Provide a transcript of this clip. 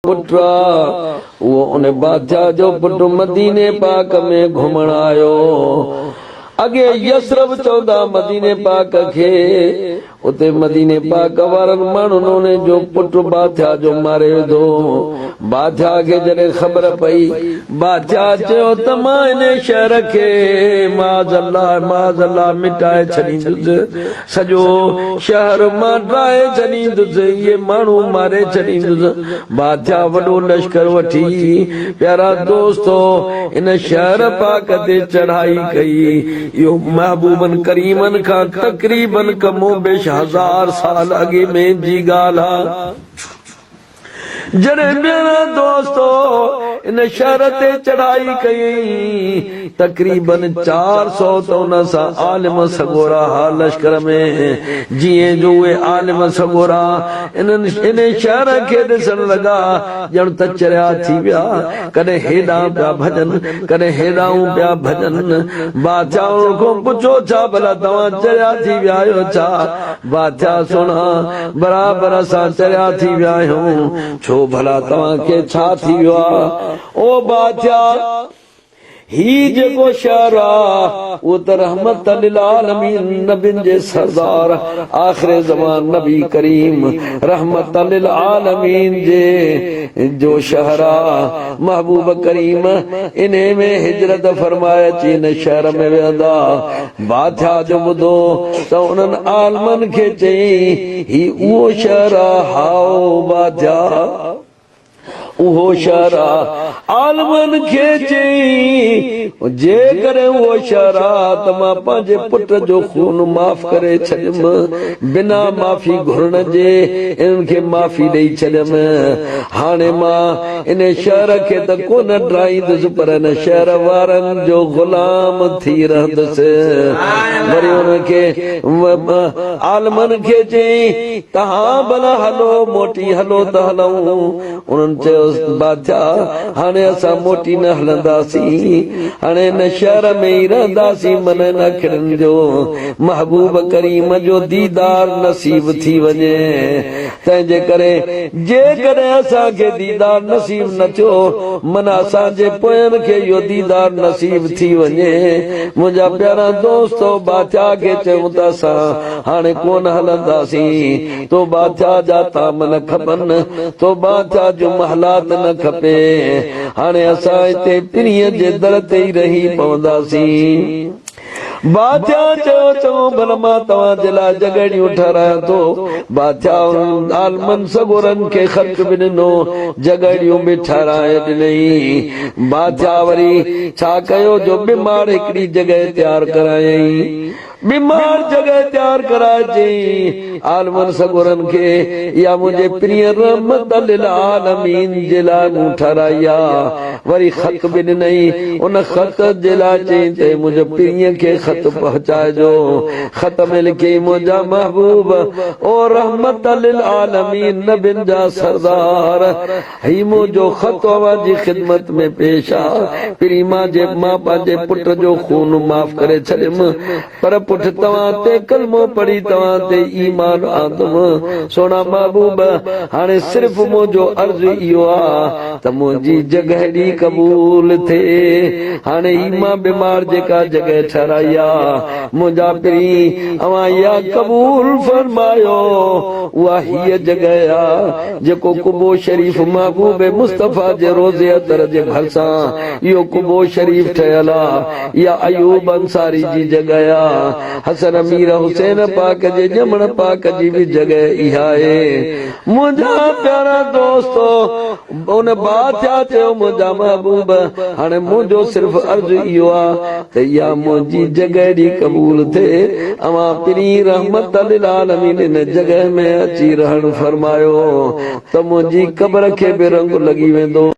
पुट्रा वो उन बादशाह जो पुट मदीने पाक में घुमण आयो अगे यसरब चौदा मदीने पाक के उते मदीने पाक वारन माण्हुनि ने जो पुट बादशाह जो मारे दो बादशाह के जॾहिं ख़बर पई बादशाह चयो त मां इन शहर खे माज़अल्लाह मिटाए छॾींदुसि सॼो शहर मां ड्राए छॾींदुसि इहे माण्हू मारे छॾींदुसि बादशाह वॾो लश्कर वठी प्यारा दोस्तो इन शहर पाक ते चढ़ाई कई इहो महबूबन करीमन खां तक़रीबन कमो बेश 1000 साल अॻे में जी ॻाल्हि आहे जॾहिं मेरा दोस्तो इन शहर ते चढ़ाई कई तक़रीबन 400 त उन सां आलिम सगोरा लश्कर में जीअं जो उहे आलिम सगोरा इन शहर खे ॾिसण लॻा ॼण त चरिया थी विया कॾहिं हेॾां पिया भॼन कॾहिं हेॾां पिया भॼन बादशाह खां पुछो छा भला तव्हां चरिया थी विया आहियो छा बादशाह सुणा बराबरि असां चरिया थी विया आहियूं छो भला तव्हांखे छा थी वियो आहे ओ बादशाह ही जेको शहर आहे उहो त रहमत लिल आलमीन नबियुनि जे सरदार आख़िर ज़मान नबी करीम रहमत लिल आलमीन जो शहर आहे महबूब करीम इन्हे में हिजरत फरमाए अची इन शहर में वेंदा बादशाह जो ॿुधो त उन्हनि आलमनि खे चई ही उहो शहर आहे हाओ बादशाह उहो शहर आलमन खे चई जे करे उहो शहर त मां पंहिंजे पुट जो खून माफ़ करे छॾियमि बिना माफ़ी घुरण जे इन्हनि खे माफ़ी ॾेई छॾियमि हाणे मां इन शहर खे त कोन ड्राईंदुसि पर इन शहर वारनि जो ग़ुलाम थी रहंदुसि वरी उनखे आलमन खे चई तव्हां भला हलो मोटी हलो त हलूं उन्हनि चयो बादशाह हाणे असां मोटी न हलंदासीं हाणे हिन शहर में ई रहंदासीं मन न अखियुनि जो महबूब करीम जो दीदार नसीब थी वञे तंहिंजे करे जेकॾहिं असांखे दीदार नसीब न थियो मन असांजे पोयनि खे इहो दीदार नसीब थी वञे मुंहिंजा प्यारा दोस्तो बादशाह खे चयूं त असां हाणे कोन हलंदासीं तो बादशाह जा ताम न खपनि तो बादशाह जो महलात न खपे हाणे असां हिते पिणीअ जे दर ते ई रही पवंदासीं बादशाह चयो चङो भला मां तव्हांजे लाइ जॻहिड़ियूं ठारायां थो बादशाह आलमन सगोरनि खे ख़र्च बि ॾिनो जॻहिड़ियूं बि ठाराए ॾिनई बादशाह वरी छा कयो जो बीमार हिकिड़ी जॻह तयारु करायई बीमार जगह तैयार कराए चई आलमन सगोरन के या मुझे प्रिय रहमत लिल आलमीन जे लाइ मूं ठाराई आहे वरी ख़त बि ॾिनई उन ख़त जे लाइ चई त मुंहिंजे प्रिय खे ख़त पहुचाइजो ख़त में लिखी मुंहिंजा महबूब ओ रहमत लिल आलमीन नबियुनि जा सरदार ही मुंहिंजो ख़त अवांजी ख़िदमत में पेश आहे पहिरीं मां पंहिंजे पुट जो खून माफ़ करे छॾियमि पर पुठ तव्हां ते कलमो पढ़ी तव्हां ते ईमान आंदुमि सोना महबूब हाणे सिर्फ़ मुंहिंजो अर्ज़ इहो आहे त मुंहिंजी जॻहिड़ी क़बूल थिए हाणे ई मां बीमार जेका जॻह ठहिराई आहे मुंहिंजा पहिरीं अवां इहा क़बूल फरमायो उहा हीअ जॻह आहे जेको कुबो शरीफ़ महबूब मुस्तफ़ा जे रोज़े अतर जे भरिसां इहो कुबो शरीफ़ ठहियल आहे इहा अयूब अंसारी जी जॻह आहे हसन अमीर हुसैन पाक जे ॼमण पाक जी भी जगह इहा आहे मुंहिंजा प्यारा दोस्तो उन बादशाह चयो मुंहिंजा महबूब हाणे मुंहिंजो सिर्फ़ अर्ज़ इहो आहे त इहा मुंहिंजी जॻहिड़ी क़बूल थिए अवां पहिरीं रहमत लिल आलमीन इन जॻह में अची रहण फरमायो त मुंहिंजी क़ब्र खे बि रंग लॻी वेंदो